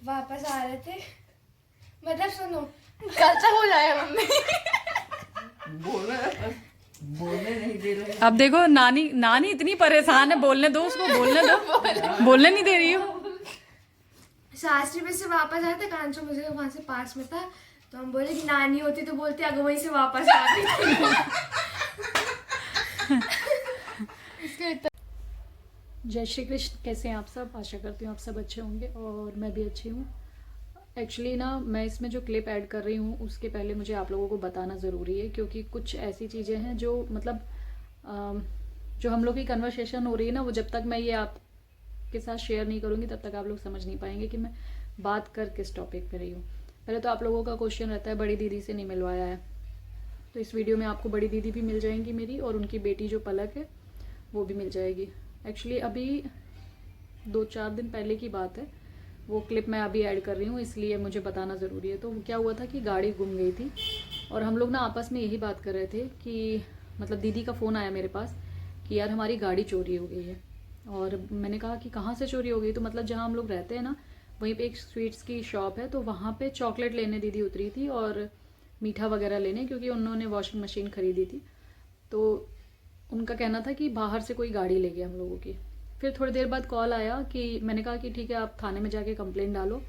वापस आ रहे थे, मतलब सुनो गलता हो जाएगा मम्मी। बोलने नहीं दे रहे। अब देखो नानी इतनी परेशान है, बोलने दो उसको, बोलने दो। बोलने नहीं दे रही हो। शास्त्री में से वापस आए थे, कांचो मुझे वहां से पास में था, तो हम बोले कि नानी होती तो बोलते अगर वहीं से वापस आ गई। जय श्री कृष्ण। कैसे हैं आप सब? आशा करती हूँ आप सब अच्छे होंगे और मैं भी अच्छी हूँ। एक्चुअली ना मैं इसमें जो क्लिप ऐड कर रही हूँ उसके पहले मुझे आप लोगों को बताना ज़रूरी है, क्योंकि कुछ ऐसी चीज़ें हैं जो मतलब जो हम लोग की कन्वर्सेशन हो रही है ना, वो जब तक मैं ये आपके साथ शेयर नहीं करूँगी तब तक आप लोग समझ नहीं पाएंगे कि मैं बात कर किस टॉपिक पे रही हूँ। पहले तो आप लोगों का क्वेश्चन रहता है बड़ी दीदी से नहीं मिलवाया है, तो इस वीडियो में आपको बड़ी दीदी भी मिल जाएंगी मेरी, और उनकी बेटी जो पलक है वो भी मिल जाएगी। एक्चुअली अभी 2-4 दिन पहले की बात है, वो क्लिप मैं अभी ऐड कर रही हूँ, इसलिए मुझे बताना ज़रूरी है। तो क्या हुआ था कि गाड़ी गुम गई थी और हम लोग ना आपस में यही बात कर रहे थे कि मतलब दीदी का फ़ोन आया मेरे पास कि यार हमारी गाड़ी चोरी हो गई है। और मैंने कहा कि कहाँ से चोरी हो गई? तो मतलब जहाँ हम लोग रहते हैं ना वहीं पे एक स्वीट्स की शॉप है, तो वहाँ पे चॉकलेट लेने दीदी उतरी थी और मीठा वगैरह लेने, क्योंकि उन्होंने वॉशिंग मशीन खरीदी थी। तो उनका कहना था कि बाहर से कोई गाड़ी ले गया हम लोगों की। फिर थोड़ी देर बाद कॉल आया कि मैंने कहा कि ठीक है आप थाने में जाके कंप्लेंट डालो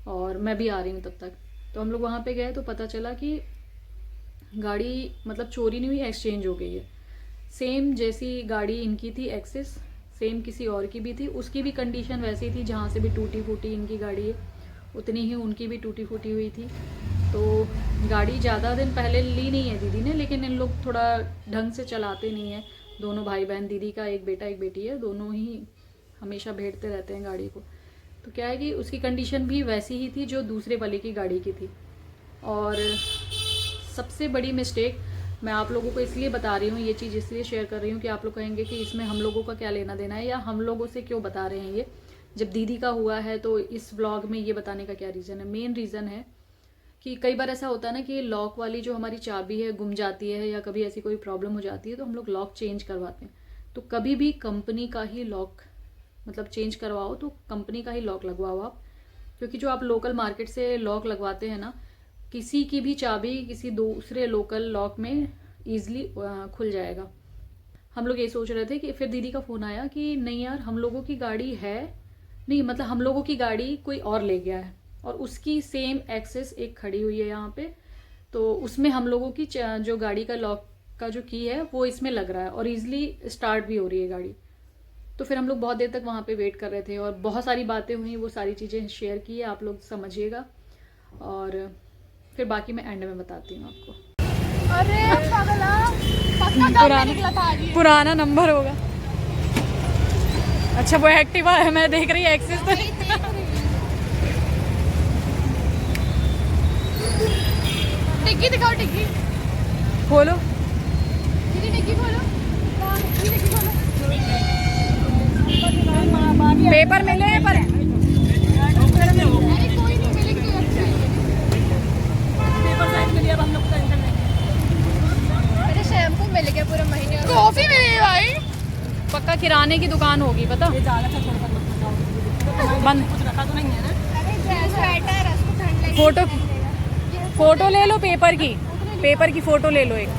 और मैं भी आ रही हूँ तब तक। तो हम लोग वहाँ पे गए तो पता चला कि गाड़ी मतलब चोरी नहीं हुई, एक्सचेंज हो गई है। सेम जैसी गाड़ी इनकी थी एक्सिस, सेम किसी और की भी थी, उसकी भी कंडीशन वैसी थी, जहाँ से भी टूटी फूटी इनकी गाड़ी है उतनी ही उनकी भी टूटी फूटी हुई थी। तो गाड़ी ज़्यादा दिन पहले ली नहीं है दीदी ने, लेकिन इन लोग थोड़ा ढंग से चलाते नहीं हैं, दोनों भाई बहन। दीदी का एक बेटा एक बेटी है, दोनों ही हमेशा भेजते रहते हैं गाड़ी को। तो क्या है कि उसकी कंडीशन भी वैसी ही थी जो दूसरे वाले की गाड़ी की थी। और सबसे बड़ी मिस्टेक मैं आप लोगों को इसलिए बता रही हूँ, ये चीज़ इसलिए शेयर कर रही हूँ कि आप लोग कहेंगे कि इसमें हम लोगों का क्या लेना देना है, या हम लोगों से क्यों बता रहे हैं ये, जब दीदी का हुआ है तो इस व्लॉग में ये बताने का क्या रीज़न है। मेन रीज़न है कि कई बार ऐसा होता है ना कि लॉक वाली जो हमारी चाबी है गुम जाती है, या कभी ऐसी कोई प्रॉब्लम हो जाती है तो हम लोग लॉक चेंज करवाते हैं। तो कभी भी कंपनी का ही लॉक मतलब चेंज करवाओ तो कंपनी का ही लॉक लगवाओ आप, क्योंकि जो आप लोकल मार्केट से लॉक लगवाते हैं ना, किसी की भी चाबी किसी दूसरे लोकल लॉक में ईजिली खुल जाएगा। हम लोग ये सोच रहे थे कि फिर दीदी का फ़ोन आया कि नहीं यार हम लोगों की गाड़ी है नहीं, मतलब हम लोगों की गाड़ी कोई और ले गया है और उसकी सेम एक्सेस एक खड़ी हुई है यहाँ पे, तो उसमें हम लोगों की जो गाड़ी का लॉक का जो की है वो इसमें लग रहा है और ईजिली स्टार्ट भी हो रही है गाड़ी। तो फिर हम लोग बहुत देर तक वहाँ पे वेट कर रहे थे और बहुत सारी बातें हुई, वो सारी चीज़ें शेयर की है, आप लोग समझिएगा और फिर बाकी मैं एंड में बताती हूँ आपको। अरे पागला, पक्का निकला था आज। पुराना नंबर होगा। अच्छा वो एक्टिवा है, मैं देख रही एक्सिस तो। डिग्गी दिखाओ, डिग्गी खोलो। दीदी, डिग्गी खोलो। डिग्गी खोलो। पेपर मिले हैं पर अरे कोई नहीं मिलेगी, अच्छा है। पेपर साइड में लिया, अब हम लोग टेंशन नहीं। मेरे शैम्पू मिल गया पूरे महीने, कॉफी मिली भाई। पक्का किराने की दुकान होगी पता। ये ज़्यादा था, छोड़ कर मत जाओ। बंद। कुछ रखा तो नहीं है ना? अरे स्वेटर है, उसको ठंड लगेगी। फोटो ले लो पेपर की, पेपर की फोटो ले लो एक।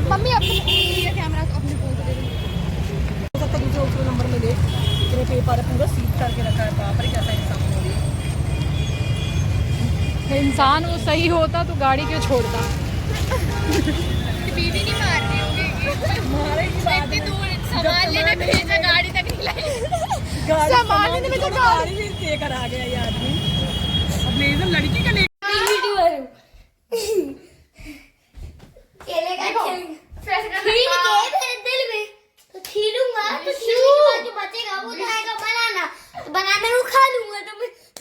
मम्मी अपने कैमरा अपने फोन से ले लो। हो सकता है दूसरे नंबर में देख, तेरे पेपर पूरा सीट करके रखा है। बाप रे कैसा इंसान हो रही है। इंसान वो सही होता तो गाड़ी क्यों छोड़ता। बीवी नहीं मार रही होगी। मारेगी बाद इतनी में। दूर सामान लेने भेजा, गाड़ी तक नहीं लाई। सामान लेने भेजा, गाड़ी भी लेकर आ गया ये आदमी। अब लेजर लड़की का ले केले का छील के मेरे दिल में तो छीलूंगा, तो छीलने के बाद जो बचेगा वो जाएगा बनाना, तो बनाने को खा लूंगा, तो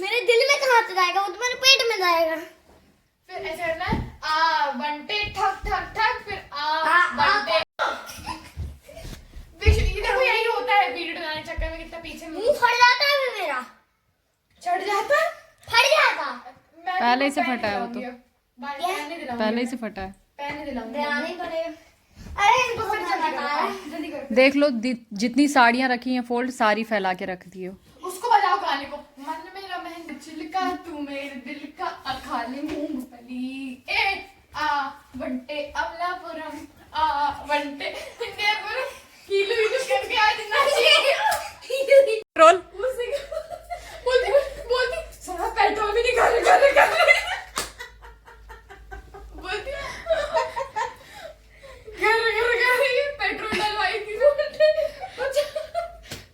मेरे दिल में कहाँ से जाएगा, वो तो मेरे पेट में जाएगा। फिर ऐसा करना है, आ बंटे ठक ठक ठक, फिर आ बंटे। देखो यही होता है वीडियो बनाने के चक्कर में, कितना पीछे मुंह फट जाता है फिर मेरा, चढ़ जाता है, फट जाता। पहले से फटा है वो तो, पहले ही से फटा है। दिलाना ही पड़ेगा। अरे इनको फिर जल्दी करो। देख लो जितनी साड़ियाँ रखी हैं फोल्ड सारी फैला के रख दी हो। उसको बजाओ गाने को, मन में मेरा मेहंदी का तू मेरे दिल का अखाली मूंगफली ए आ बंटे अमलापुरम आ बंटे इंडियापुरम हीलू हीलू करके आज नाचिए रोल उसी बोलती सारा पेट्रोल भी निकाल बोलती घर ये पेट्रोल डलवाई थी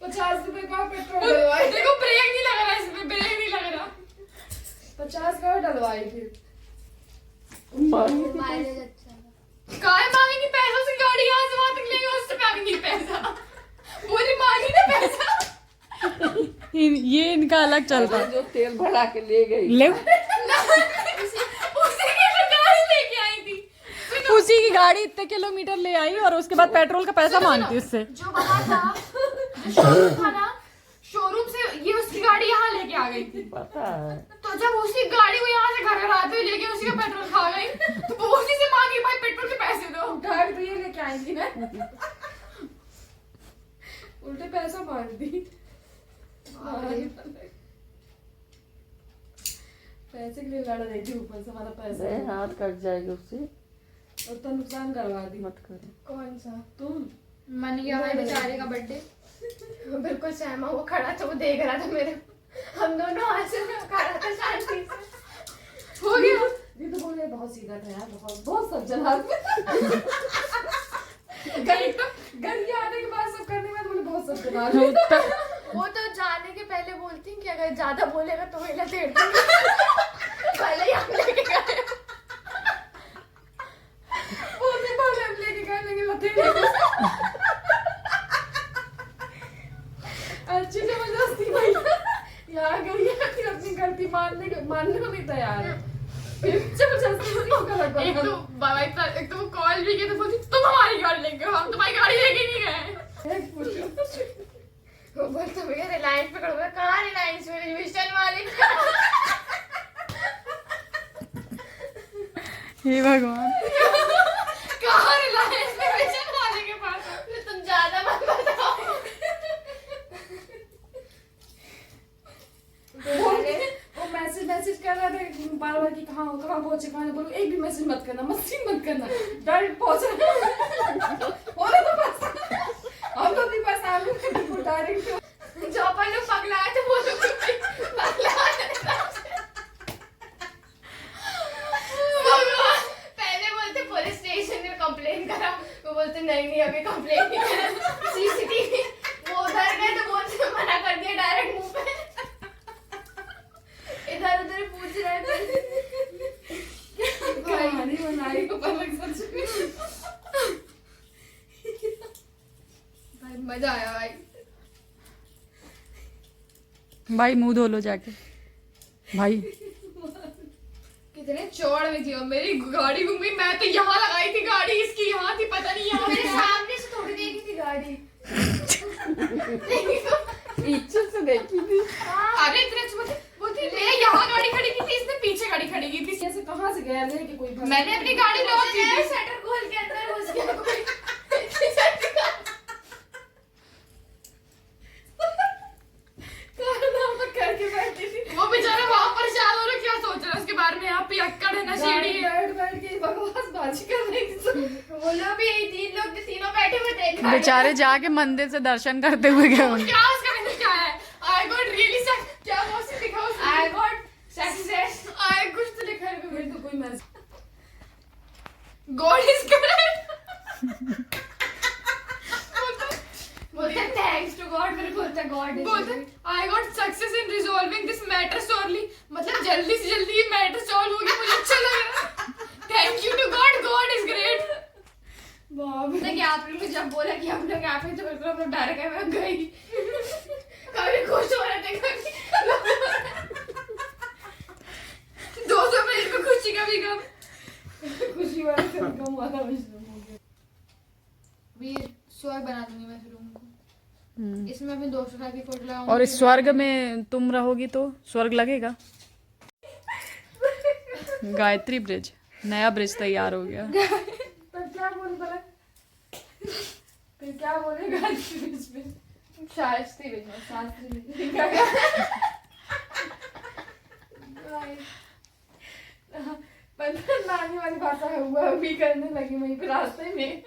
50 रुपए का पेट्रोल डलवाई देखो ब्रेक नहीं लग रहा इसमें ब्रेक नहीं लग रहा 50 का डलवाई थी माइलेज अच्छा है। काय मांगेंगी पैसों से गाड़ी यहाँ से वहां तक लेंगे उससे मांगेंगी पैसा बोली मांगी ना पैसा ये इनका अलग चलता है। जो तेल भरा के ले गई ले उसी के लिए गाड़ी लेके आई थी उसी की गाड़ी इतने किलोमीटर ले आई और उसके बाद पेट्रोल का पैसा मांगती उससे। जो बाहर था शोरूम था ना शोरूम से ये उसकी गाड़ी यहाँ लेके आ गई थी पता है। तो जब उसी गाड़ी को यहाँ से घर आते हुए लेके उसी का पेट्रोल खा गई तो वो उसी से मांगी भाई पेट्रोल के पैसे दो उठा के तो ये लेके आई थी मैं उल्टे पैसा मार दी पैसे के लिए लड़ रही थी ऊपर से हमारा पैसा अरे हाथ कट जाएगा उससे और तो नुकसान करवा दी मत करो। कौन सा तुम मन गया भाई बेचारे का बर्थडे बिल्कुल सहमा वो खड़ा था वो देख रहा था मेरे हम दोनों ऐसे में खड़ा था शांति से हो गया ये तो बोले बहुत सीधा था यार बहुत सज्जन आदमी गई तो गंदी आने के बाद सब करने में बोले बहुत सज्जन आदमी वो तो जाने के पहले बोलती कि अगर ज्यादा बोलेगा तो मैं लतेड़ दूंगी पहले ही हम लेके गए बोलते पहले हम लेके गए लेकिन लतेड़ अच्छी जबरदस्ती भाई यहाँ गई है फिर अपनी गलती मानने को नहीं तैयार है एक तो वो कॉल भी किया तो बोलती तुम हमारी गाड़ी लेके गए हम तुम्हारी गाड़ी लेके नहीं गए वो बोलता भैया रिलायंस पे खड़ा कहाँ रिलायंस में रिविजन वाले हे भगवान कहाँ रिलायंस में रिविजन वाले के पास तुम ज्यादा मत बताओ वो मैसेज कर रहा था बार बार कि कहाँ पहुंचे कहाँ नहीं बोलो एक भी मैसेज मत करना मत करना डायरेक्ट पहुंचना बोलो तो बस हम तो नहीं पास आलू डायरेक्ट जो अपन लोग पगला थे वो लोग पहले बोलते पुलिस स्टेशन में कंप्लेन करा वो बोलते नहीं अभी कंप्लेन नहीं करा सीसीटीवी वो उधर गए तो बोलते मना कर दिया डायरेक्ट मुंह पे इधर उधर पूछ रहे थे कहानी बनाई को पलक सच में भाई मजा आया भाई मुंह धो लो जाके भाई कितने चौड़ में थी और मेरी गाड़ी घूम गई मैं तो यहाँ लगाई थी गाड़ी इसकी यहाँ थी पता नहीं यहाँ मेरे सामने से थोड़ी देखी थी गाड़ी पीछे से देखी थी। अरे इतने बोलती ले यहाँ गाड़ी खड़ी की थी इसने पीछे गाड़ी खड़ी की थी ऐसे कहाँ से गया लेके कोई मैंने अपनी गाड़ी लॉक की थी शटर खोल के अंदर घुस गया कोई करके बैठी थी वो बेचारा वहां परेशान हो रहा क्या सोच रहा है उसके बारे में यहाँ पे अक्कड़ है नशेड़ी है बैठ के बकवास बाजी कर रही थी वो लोग भी तीन लोग तीनों बैठे हुए थे बेचारे जाके मंदिर से दर्शन करते हुए गए होंगे। क्या उसका मैसेज क्या है आई गॉट रियली क्या वो लिखा उसने आई गॉट सक्सेस आई कुछ तो लिखा है मेरे तो कोई मैसेज गॉड इज ग्रेट बोलते थैंक्स टू गॉड मेरे को बोलता गॉड इज बोलते I got success in resolving this matter shortly मतलब जल्दी से जल्दी ये मैटर सॉल्व हो गया मुझे अच्छा लग रहा thank you to God God is great बाप रे क्या आप लोग जब बोला कि हम लोग यहाँ पे तो बिल्कुल हम लोग डर गए मैं गई कभी खुश हो रहे थे कभी 200 मिनट में खुशी कभी कम खुशी वाला कभी कम वाला भी स्वर्ग बना दूंगी मैं फिर रूम को इसमें अपने दोस्तों के साथ भी फोटो लगाऊंगी और इस स्वर्ग में तुम रहोगी तो स्वर्ग लगेगा। गायत्री ब्रिज नया ब्रिज तैयार हो गया। तब क्या बोल बोला फिर क्या बोलेगा गायत्री ब्रिज में शास्त्री ब्रिज में शास्त्री ब्रिज मतलब नानी वाली भाषा है हुआ भी करने लगी वहीं पे रास्ते में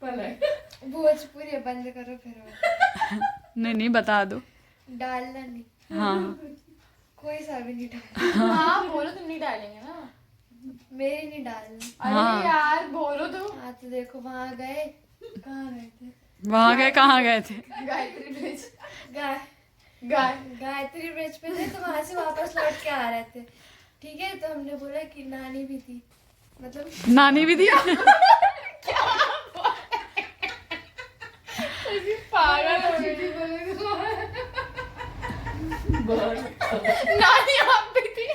पलक। भोजपुरी बंद करो फिर। नहीं बता दो। डालना नहीं। हाँ कोई सा भी नहीं डालना। हाँ बोलो तुम नहीं डालेंगे ना। मेरे नहीं डालना। हाँ। अरे यार बोलो तो। हाँ तो देखो वहाँ गए, कहाँ गए थे? कहाँ गए थे? गायत्री ब्रिज। गायत्री ब्रिज पे थे, तो वहाँ से वापस लौट के आ रहे थे। ठीक है, तो हमने बोला कि नानी भी थी, मतलब नानी भी थी। पागल हो गई नानी आप भी थी।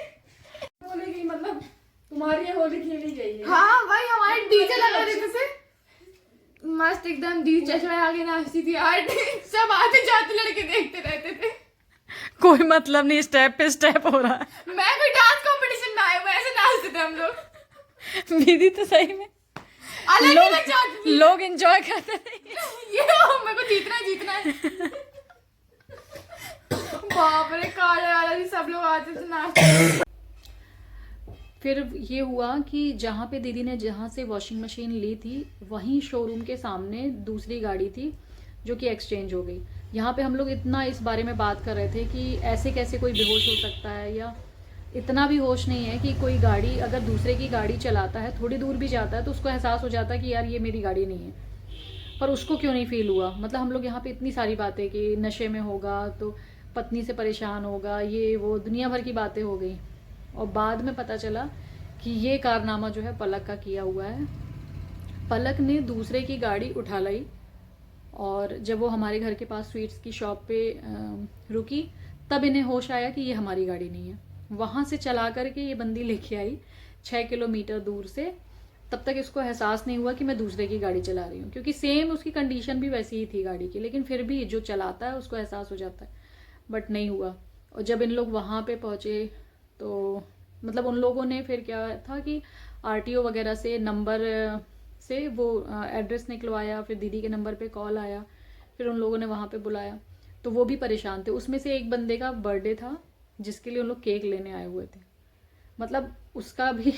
बोलेगी मतलब तुम्हारी ये होली खेली गई है। हाँ भाई हमारे डीजे लगा देते थे मस्त एकदम, डीजे चढ़ा आगे नाचती थी यार। सब आते जाते लड़के देखते रहते थे। कोई मतलब नहीं, स्टेप पे स्टेप हो रहा है। मैं कोई डांस कंपटीशन में आए हुए ऐसे नाचते थे हम लोग। दीदी तो सही में अलग ही लग जाती थी। लोग एंजॉय करते थे। ये मेरे को जीतना है। बाप रे काले वाला भी सब लोग आते थे नाचते। फिर ये हुआ कि जहाँ पे दीदी ने जहाँ से वॉशिंग मशीन ली थी वहीं शोरूम के सामने दूसरी गाड़ी थी जो कि एक्सचेंज हो गई। यहाँ पे हम लोग इतना इस बारे में बात कर रहे थे कि ऐसे कैसे कोई बेहोश हो सकता है, या इतना भी होश नहीं है कि कोई गाड़ी अगर दूसरे की गाड़ी चलाता है, थोड़ी दूर भी जाता है तो उसको एहसास हो जाता है कि यार ये मेरी गाड़ी नहीं है, पर उसको क्यों नहीं फील हुआ। मतलब हम लोग यहाँ पे इतनी सारी बातें कि नशे में होगा तो पत्नी से परेशान होगा, ये वो दुनिया भर की बातें हो गई। और बाद में पता चला कि ये कारनामा जो है पलक का किया हुआ है। पलक ने दूसरे की गाड़ी उठा लाई और जब वो हमारे घर के पास स्वीट्स की शॉप पे रुकी तब इन्हें होश आया कि ये हमारी गाड़ी नहीं है। वहाँ से चला करके ये बंदी लेके आई 6 किलोमीटर दूर से। तब तक इसको एहसास नहीं हुआ कि मैं दूसरे की गाड़ी चला रही हूँ, क्योंकि सेम उसकी कंडीशन भी वैसी ही थी गाड़ी की, लेकिन फिर भी जो चलाता है उसको एहसास हो जाता है, बट नहीं हुआ। और जब इन लोग वहाँ पे पहुँचे तो मतलब उन लोगों ने फिर क्या था कि आरटीओ वगैरह से नंबर से वो एड्रेस निकलवाया, फिर दीदी के नंबर पे कॉल आया, फिर उन लोगों ने वहाँ पे बुलाया। तो वो भी परेशान थे। उसमें से एक बंदे का बर्थडे था जिसके लिए उन लोग केक लेने आए हुए थे। मतलब उसका भी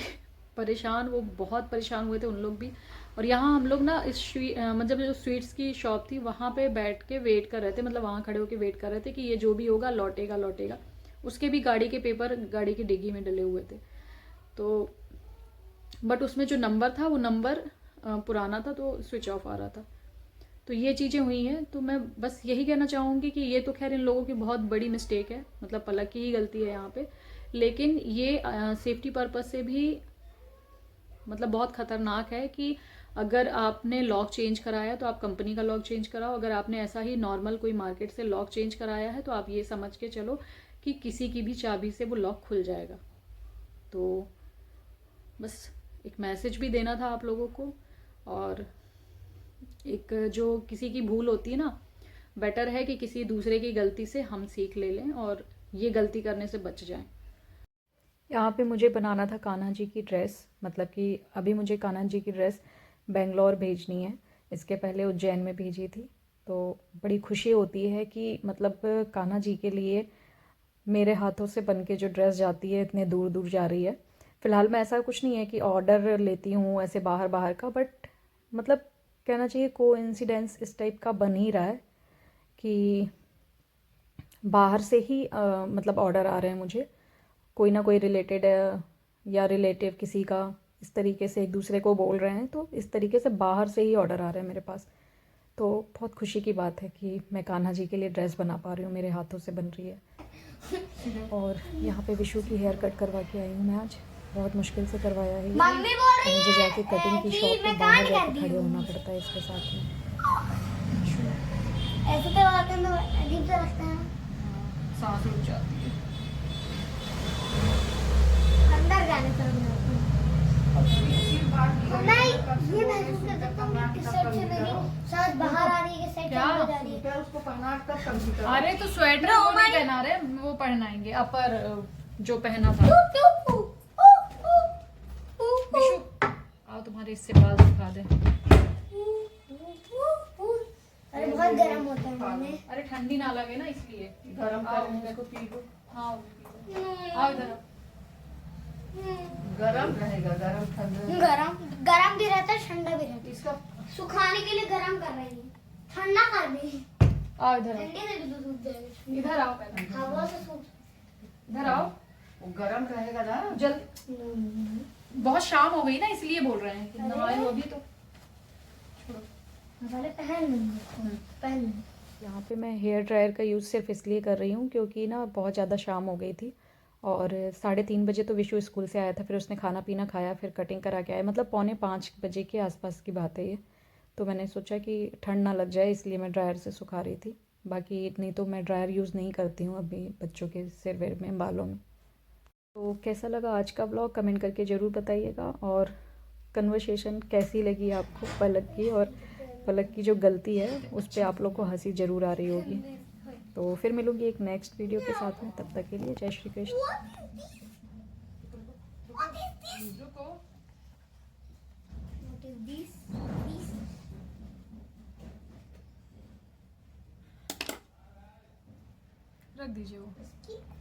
परेशान, वो बहुत परेशान हुए थे उन लोग भी। और यहाँ हम लोग ना इस मतलब जो स्वीट्स की शॉप थी वहाँ पे बैठ के वेट कर रहे थे, मतलब वहाँ खड़े होकर वेट कर रहे थे कि ये जो भी होगा लौटेगा। उसके भी गाड़ी के पेपर गाड़ी की डिग्गी में डले हुए थे। तो बट उसमें जो नंबर था वो नंबर पुराना था, तो स्विच ऑफ आ रहा था। तो ये चीज़ें हुई हैं। तो मैं बस यही कहना चाहूँगी कि ये तो खैर इन लोगों की बहुत बड़ी मिस्टेक है, मतलब पलक की ही गलती है यहाँ पे, लेकिन ये सेफ्टी पर्पस से भी मतलब बहुत ख़तरनाक है कि अगर आपने लॉक चेंज कराया तो आप कंपनी का लॉक चेंज कराओ। अगर आपने ऐसा ही नॉर्मल कोई मार्केट से लॉक चेंज कराया है तो आप ये समझ के चलो कि किसी की भी चाबी से वो लॉक खुल जाएगा। तो बस एक मैसेज भी देना था आप लोगों को। और एक जो किसी की भूल होती है ना, बेटर है कि किसी दूसरे की गलती से हम सीख ले लें और ये गलती करने से बच जाएं। यहाँ पे मुझे बनाना था कान्हा जी की ड्रेस, मतलब कि अभी मुझे कान्हा जी की ड्रेस बेंगलोर भेजनी है, इसके पहले उज्जैन में भेजी थी। तो बड़ी खुशी होती है कि मतलब कान्हा जी के लिए मेरे हाथों से बन के जो ड्रेस जाती है इतने दूर दूर जा रही है। फ़िलहाल मैं ऐसा कुछ नहीं है कि ऑर्डर लेती हूँ ऐसे बाहर का, बट मतलब कहना चाहिए कोइंसिडेंस इस टाइप का बन ही रहा है कि बाहर से ही मतलब ऑर्डर आ रहे हैं मुझे, कोई ना कोई रिलेटेड या रिलेटिव किसी का इस तरीके से एक दूसरे को बोल रहे हैं, तो इस तरीके से बाहर से ही ऑर्डर आ रहे हैं मेरे पास। तो बहुत खुशी की बात है कि मैं कान्हा जी के लिए ड्रेस बना पा रही हूँ, मेरे हाथों से बन रही है। और यहाँ पे विशु की हेयर कट करवा के आई हूँ मैं आज, बहुत मुश्किल से करवाया है। मम्मी बोल रही मुझे जाके कटिंग की कि शॉप मैं पे बाहर काट कर जाके दी खड़े हूँ। होना पड़ता है इसके साथ में। ऐसे तो आते हैं अजीब सा लगता है, सांस रुक जाती है। अंदर जाने पर नहीं, ये महसूस कर सकता हूँ कि इस साइड से मेरी सांस बाहर आ रही है, इस साइड से अंदर जा रही है। उसको पहना कर कंप्यूटर अरे तो स्वेटर वो नहीं पहना रहे, वो पहनाएंगे अपर जो पहना था। विशु आओ तुम्हारे इससे बाल दिखा दे। अरे बहुत गर्म होता है मम्मी। अरे ठंडी ना लगे ना इसलिए गरम करेंगे तो पी लो। हाँ आओ इधर आओ। गरम रहेगा, गरम ठंडा। गरम गरम भी रहता है, ठंडा भी रहता इसका है। सुखाने के लिए गरम कर रही है, ठंडा कर दी। आओ इधर आओ। ठंडे से दूध सूख जाएगा। इधर आओ पहले। हवा से सूख इधर आओ। वो गरम रहेगा ना। जल्दी, बहुत शाम हो गई ना इसलिए बोल रहे हैं कि नहाए हो अभी तो। पहले पहन लूंगी, पहन लूंगी। यहाँ पे मैं हेयर ड्रायर का यूज़ सिर्फ इसलिए कर रही हूँ क्योंकि ना बहुत ज़्यादा शाम हो गई थी और 3:30 बजे तो विशु स्कूल से आया था, फिर उसने खाना पीना खाया, फिर कटिंग करा के आया, मतलब 4:45 बजे के आसपास की बात है ये। तो मैंने सोचा कि ठंड ना लग जाए इसलिए मैं ड्रायर से सुखा रही थी, बाकी नहीं तो मैं ड्रायर यूज़ नहीं करती हूँ अभी बच्चों के सिर वेर में, बालों में। तो कैसा लगा आज का ब्लॉग कमेंट करके ज़रूर बताइएगा, और कन्वर्सेशन कैसी लगी आपको पलक की, और पलक की जो गलती है उस पर आप लोग को हंसी ज़रूर आ रही होगी। तो फिर मिलूंगी एक नेक्स्ट वीडियो के साथ में, तब तक के लिए जय श्री कृष्ण। रुको। What is this? रख दीजिए वो।